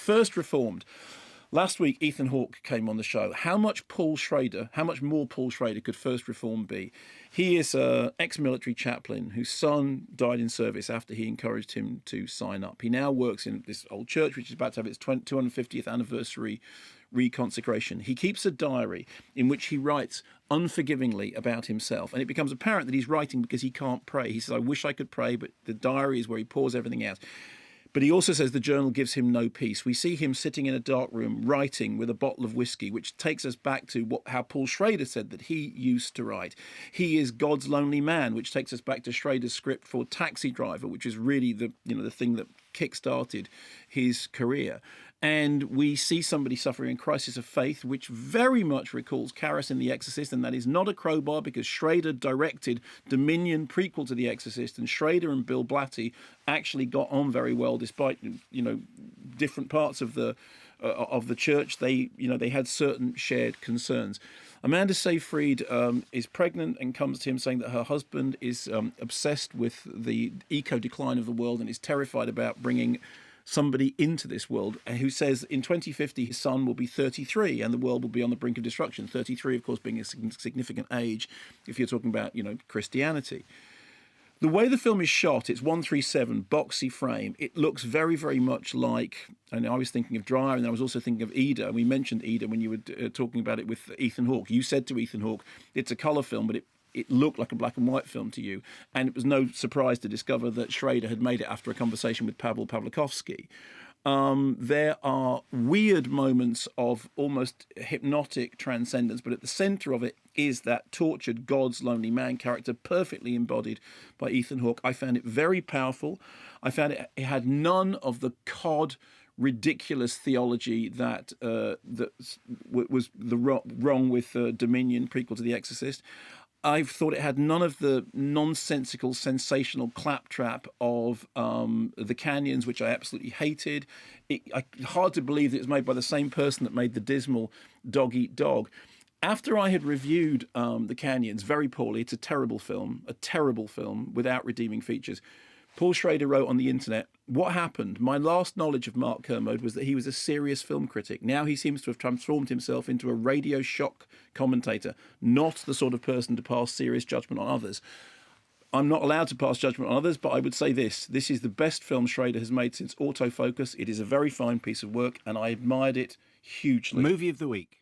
First Reformed. Last week, Ethan Hawke came on the show. How much more Paul Schrader could First Reformed be? He is an ex-military chaplain whose son died in service after he encouraged him to sign up. He now works in this old church, which is about to have its 250th anniversary reconsecration. He keeps a diary in which he writes unforgivingly about himself. And it becomes apparent that he's writing because he can't pray. He says, I wish I could pray, but the diary is where he pours everything out. But he also says the journal gives him no peace. We see him sitting in a dark room writing with a bottle of whiskey, which takes us back to how Paul Schrader said that he used to write. He is God's lonely man, which takes us back to Schrader's script for Taxi Driver, which is really the thing that kick-started his career. And we see somebody suffering a crisis of faith, which very much recalls Karras in The Exorcist, and that is not a crowbar because Schrader directed Dominion, prequel to The Exorcist, and Schrader and Bill Blatty actually got on very well despite different parts of the church. They had certain shared concerns. Amanda Seyfried is pregnant and comes to him saying that her husband is obsessed with the eco-decline of the world and is terrified about bringing somebody into this world, who says in 2050 his son will be 33 and the world will be on the brink of destruction. 33, of course, being a significant age if you're talking about, Christianity. The way the film is shot, it's 1:3:7, boxy frame. It looks very, very much like, and I was thinking of Dryer, and I was also thinking of Ida. We mentioned Ida when you were talking about it with Ethan Hawke. You said to Ethan Hawke, it's a colour film, but it looked like a black and white film to you. And it was no surprise to discover that Schrader had made it after a conversation with Pavel Pawlikowski. There are weird moments of almost hypnotic transcendence, but at the centre of it is that tortured God's lonely man character, perfectly embodied by Ethan Hawke. I found it very powerful. I found it had none of the cod, ridiculous theology that was wrong with Dominion, prequel to The Exorcist. I thought it had none of the nonsensical, sensational claptrap of the Canyons, which I absolutely hated. Hard to believe that it was made by the same person that made the dismal Dog Eat Dog. After I had reviewed the Canyons very poorly, it's a terrible film without redeeming features. Paul Schrader wrote on the internet, what happened? My last knowledge of Mark Kermode was that he was a serious film critic. Now he seems to have transformed himself into a radio shock commentator, not the sort of person to pass serious judgment on others. I'm not allowed to pass judgment on others, but I would say this is the best film Schrader has made since Autofocus. It is a very fine piece of work, and I admired it hugely. Movie of the week.